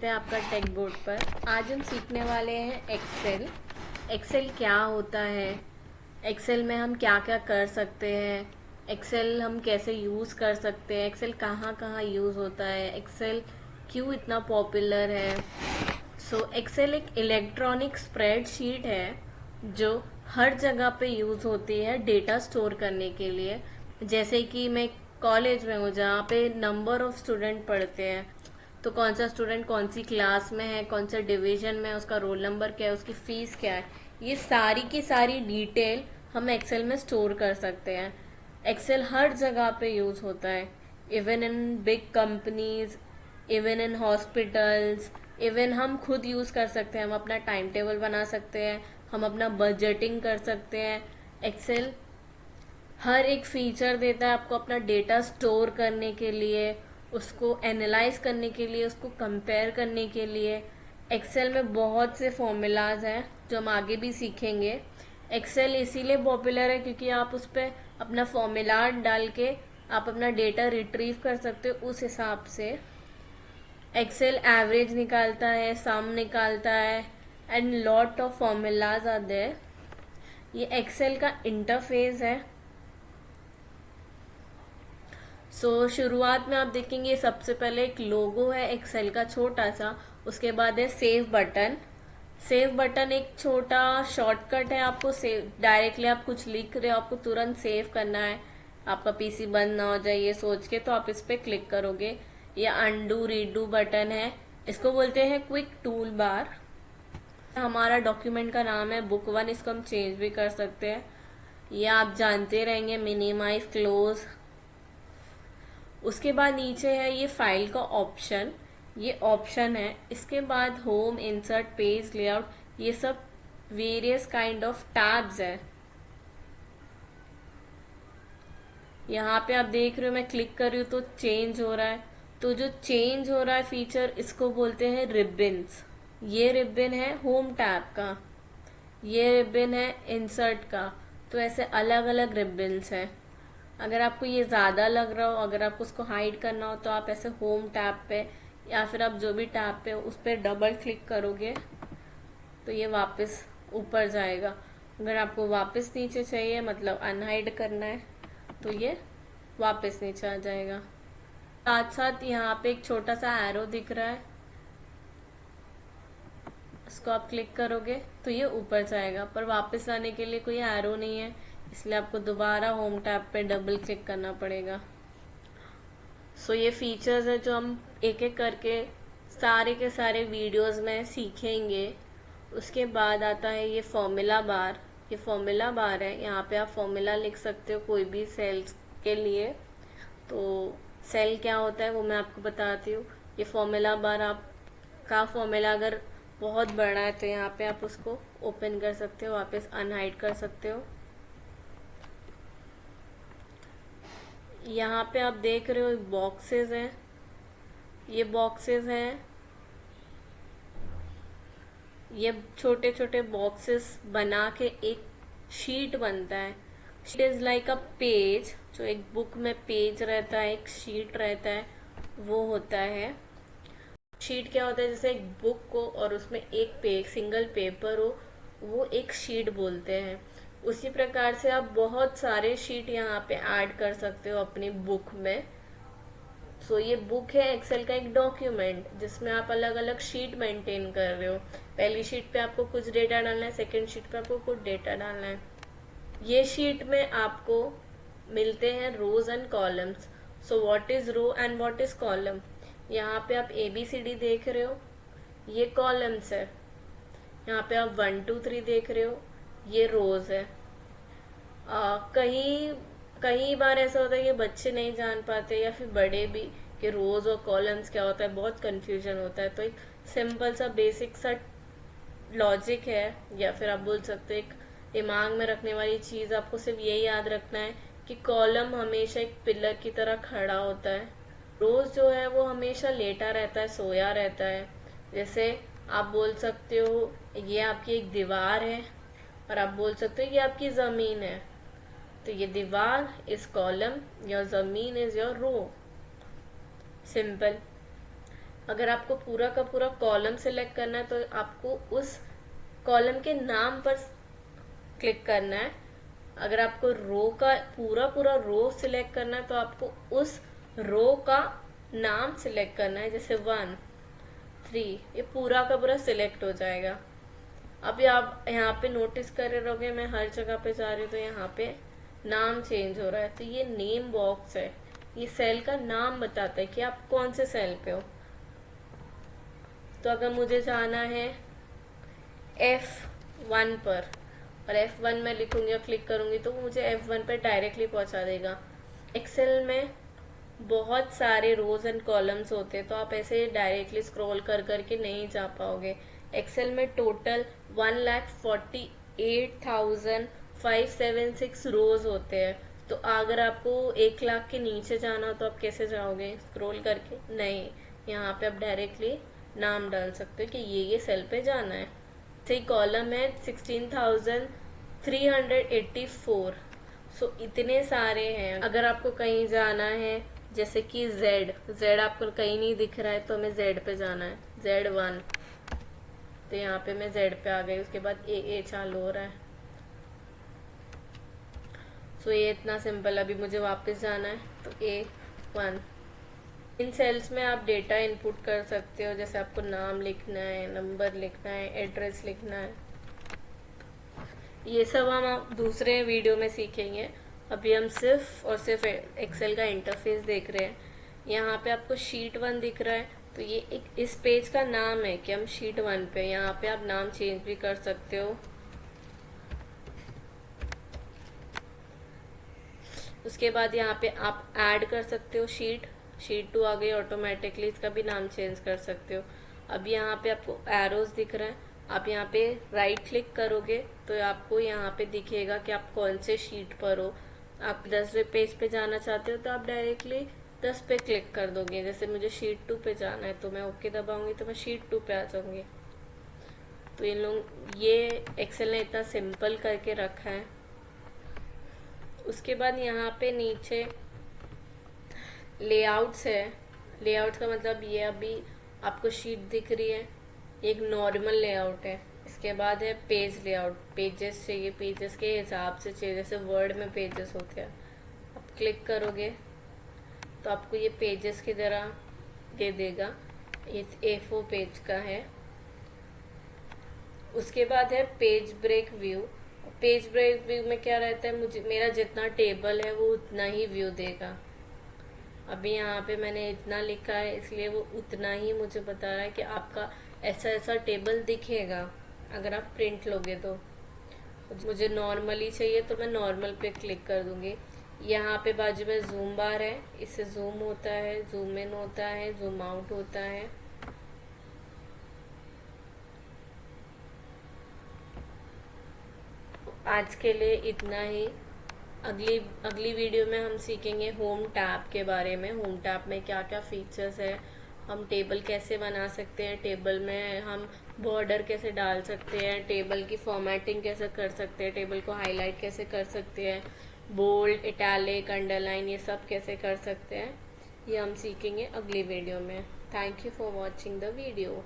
हैं आपका take board पर। आज हम सीखने वाले हैं एक्सेल। एक्सेल क्या होता है, एक्सेल में हम क्या क्या कर सकते हैं, एक्सेल हम कैसे यूज़ कर सकते हैं, एक्सेल कहाँ कहाँ यूज़ होता है, एक्सेल क्यों इतना पॉपुलर है। एक्सेल एक इलेक्ट्रॉनिक स्प्रेडशीट है जो हर जगह पे यूज़ होती है डेटा स्टोर करने के लिए। जैसे कि मैं कॉलेज में हूँ जहाँ पे नंबर ऑफ स्टूडेंट पढ़ते हैं, तो कौन सा स्टूडेंट कौन सी क्लास में है, कौन सा डिवीजन में है, उसका रोल नंबर क्या है, उसकी फीस क्या है, ये सारी की सारी डिटेल हम एक्सेल में स्टोर कर सकते हैं। एक्सेल हर जगह पे यूज़ होता है, even in big companies, even in hospitals, even हम खुद यूज़ कर सकते हैं। हम अपना टाइम टेबल बना सकते हैं, हम अपना बजटिंग कर सकते हैं। एक्सेल हर एक फीचर देता है आपको अपना डेटा स्टोर करने के लिए, उसको एनालाइज करने के लिए, उसको कंपेयर करने के लिए। एक्सेल में बहुत से फॉर्मूलाज हैं जो हम आगे भी सीखेंगे। एक्सेल इसीलिए पॉपुलर है क्योंकि आप उस पर अपना फॉर्मूला डाल के आप अपना डेटा रिट्रीव कर सकते हो उस हिसाब से। एक्सेल एवरेज निकालता है, सम निकालता है, and lot of formulas are there. ये एक्सेल का इंटरफेस है। शुरुआत में आप देखेंगे सबसे पहले एक लोगो है एक्सेल का छोटा सा, उसके बाद है सेव बटन। सेव बटन एक छोटा शॉर्टकट है, आपको सेव डायरेक्टली आप कुछ लिख रहे हो, आपको तुरंत सेव करना है, आपका पीसी बंद ना हो जाए ये सोच के, तो आप इस पर क्लिक करोगे। ये अंडू रीडू बटन है, इसको बोलते हैं क्विक टूल बार। हमारा डॉक्यूमेंट का नाम है बुक वन, इसको हम चेंज भी कर सकते हैं। ये आप जानते रहेंगे, मिनिमाइज क्लोज। उसके बाद नीचे है ये फाइल का ऑप्शन, ये ऑप्शन है। इसके बाद होम, इंसर्ट, पेज लेआउट, ये सब वेरियस काइंड ऑफ टैब्स है। यहाँ पे आप देख रहे हो मैं क्लिक कर रही हूँ तो चेंज हो रहा है। तो जो चेंज हो रहा है फीचर, इसको बोलते हैं रिबन्स। ये रिबन है होम टैब का, ये रिबन है इंसर्ट का। तो ऐसे अलग अलग रिबन्स हैं। अगर आपको ये ज़्यादा लग रहा हो, अगर आपको उसको हाइड करना हो, तो आप ऐसे होम टैब पे या फिर आप जो भी टैब पे उस पर डबल क्लिक करोगे तो ये वापस ऊपर जाएगा। अगर आपको वापस नीचे चाहिए, मतलब अनहाइड करना है, तो ये वापस नीचे आ जाएगा। साथ साथ यहाँ पे एक छोटा सा एरो दिख रहा है, इसको आप क्लिक करोगे तो ये ऊपर जाएगा, पर वापस आने के लिए कोई एरो नहीं है, इसलिए आपको दोबारा होम टैब पे डबल क्लिक करना पड़ेगा। ये फीचर्स है जो हम एक एक करके सारे के सारे वीडियोस में सीखेंगे। उसके बाद आता है ये फॉर्मूला बार। ये फॉर्मूला बार है, यहाँ पे आप फॉर्मूला लिख सकते हो कोई भी सेल्स के लिए। तो सेल क्या होता है वो मैं आपको बताती हूँ। ये फॉर्मूला बार आपका फॉर्मूला अगर बहुत बड़ा है तो यहाँ पे आप उसको ओपन कर सकते हो, वापस अनहाइड कर सकते हो। यहाँ पे आप देख रहे हो बॉक्सेस हैं, ये बॉक्सेस हैं, ये छोटे छोटे बॉक्सेस बना के एक शीट बनता है। Sheet is like a page, जो एक बुक में पेज रहता है, एक शीट रहता है, वो होता है। शीट क्या होता है, जैसे एक बुक को और उसमें एक पेज सिंगल पेपर हो, वो एक शीट बोलते हैं। उसी प्रकार से आप बहुत सारे शीट यहाँ पे ऐड कर सकते हो अपनी बुक में। ये बुक है एक्सेल का एक डॉक्यूमेंट जिसमें आप अलग अलग शीट मेंटेन कर रहे हो। पहली शीट पे आपको कुछ डेटा डालना है, सेकंड शीट पे आपको कुछ डेटा डालना है। ये शीट में आपको मिलते हैं rows and columns. What is row and what is column. यहाँ पे आप ABCD देख रहे हो, ये कॉलम्स है। यहाँ पे आप 1 2 3 देख रहे हो, ये रोज है। कहीं कई बार ऐसा होता है कि बच्चे नहीं जान पाते या फिर बड़े भी, कि रोज और कॉलम्स क्या होता है, बहुत कंफ्यूजन होता है। तो एक सिंपल सा बेसिक सा लॉजिक है, या फिर आप बोल सकते हो एक दिमाग में रखने वाली चीज, आपको सिर्फ यही याद रखना है कि कॉलम हमेशा एक पिलर की तरह खड़ा होता है। रोज जो है वो हमेशा लेटा रहता है, सोया रहता है। जैसे आप बोल सकते हो ये आपकी एक दीवार है, और आप बोल सकते हो ये आपकी जमीन है। तो ये दीवार इज कॉलम, योर जमीन इज योर रो। सिंपल। अगर आपको पूरा का पूरा कॉलम सिलेक्ट करना है तो आपको उस कॉलम के नाम पर क्लिक करना है। अगर आपको रो का पूरा पूरा रो सिलेक्ट करना है तो आपको उस रो का नाम सिलेक्ट करना है, जैसे 1 3, ये पूरा का पूरा सिलेक्ट हो जाएगा। अभी आप यहाँ पे नोटिस कर रहे होगे, मैं हर जगह पे जा रही हूँ तो यहाँ पे नाम चेंज हो रहा है। तो ये नेम बॉक्स है, ये सेल का नाम बताता है कि आप कौन से सेल पे हो। तो अगर मुझे जाना है F1 पर और F1 में लिखूंगी और क्लिक करूंगी तो मुझे F1 पर डायरेक्टली पहुंचा देगा। एक्सेल में बहुत सारे रोज एंड कॉलम्स होते हैं तो आप ऐसे डायरेक्टली स्क्रॉल कर करके नहीं जा पाओगे। एक्सेल में टोटल 1,48,576 रोज होते हैं। तो अगर आपको 1 लाख के नीचे जाना हो तो आप कैसे जाओगे, स्क्रॉल करके? नहीं, यहाँ पे आप डायरेक्टली नाम डाल सकते हो कि ये सेल पे जाना है। सही कॉलम है 16,384। सो इतने सारे हैं। अगर आपको कहीं जाना है, जैसे कि Z आपको कहीं नहीं दिख रहा है तो हमें Z पे जाना है, Z1। तो यहाँ पे मैं Z पे आ गई। उसके बाद AA चालू हो रहा है। सो ये इतना सिंपल। अभी मुझे वापस जाना है तो A1। इन सेल्स में आप डेटा इनपुट कर सकते हो, जैसे आपको नाम लिखना है, नंबर लिखना है, एड्रेस लिखना है। ये सब हम दूसरे वीडियो में सीखेंगे। अभी हम सिर्फ और सिर्फ एक्सेल का इंटरफेस देख रहे हैं। यहाँ पे आपको शीट 1 दिख रहा है तो ये एक इस पेज का नाम है कि हम शीट 1 पे। यहाँ पे आप नाम चेंज भी कर सकते हो। उसके बाद यहाँ पे आप ऐड कर सकते हो शीट 2 आ गई ऑटोमेटिकली, इसका भी नाम चेंज कर सकते हो। अब यहाँ पे आपको एरोज दिख रहा है, आप यहाँ पे राइट क्लिक करोगे तो आपको यहाँ पे दिखेगा कि आप कौन से शीट पर हो। आप 10वें पेज पे जाना चाहते हो तो आप डायरेक्टली 10 पे क्लिक कर दोगे। जैसे मुझे शीट 2 पे जाना है तो मैं ओके दबाऊंगी तो मैं शीट 2 पे आ जाऊंगी। तो इन लोग ये एक्सेल ने इतना सिंपल करके रखा है। उसके बाद यहाँ पे नीचे लेआउट्स है। लेआउट का मतलब ये अभी आपको शीट दिख रही है, एक नॉर्मल लेआउट है। इसके बाद है पेज लेआउट, पेजेस चाहिए, पेजेस के हिसाब से चाहिए, जैसे वर्ड में पेजेस होते हैं। आप क्लिक करोगे तो आपको ये पेजेस की तरह दे देगा। ये A4 पेज का है। उसके बाद है page break view. Page break view में क्या रहता है, मुझे मेरा जितना टेबल है वो उतना ही व्यू देगा। अभी यहाँ पे मैंने इतना लिखा है इसलिए वो उतना ही मुझे बता रहा है कि आपका ऐसा ऐसा टेबल दिखेगा अगर आप प्रिंट लोगे तो। मुझे नॉर्मली चाहिए तो मैं नॉर्मल पे क्लिक कर दूंगी। यहाँ पे बाजू में जूम बार है, इससे जूम होता है, जूम इन होता है, जूम आउट होता है। आज के लिए इतना ही। अगली वीडियो में हम सीखेंगे होम टैब के बारे में। होम टैब में क्या क्या फीचर्स है, हम टेबल कैसे बना सकते हैं, टेबल में हम बॉर्डर कैसे डाल सकते हैं, टेबल की फॉर्मेटिंग कैसे कर सकते हैं, टेबल को हाईलाइट कैसे कर सकते हैं, बोल्ड, इटैलिक, अंडरलाइन, ये सब कैसे कर सकते हैं, ये हम सीखेंगे अगली वीडियो में। Thank you for watching the video.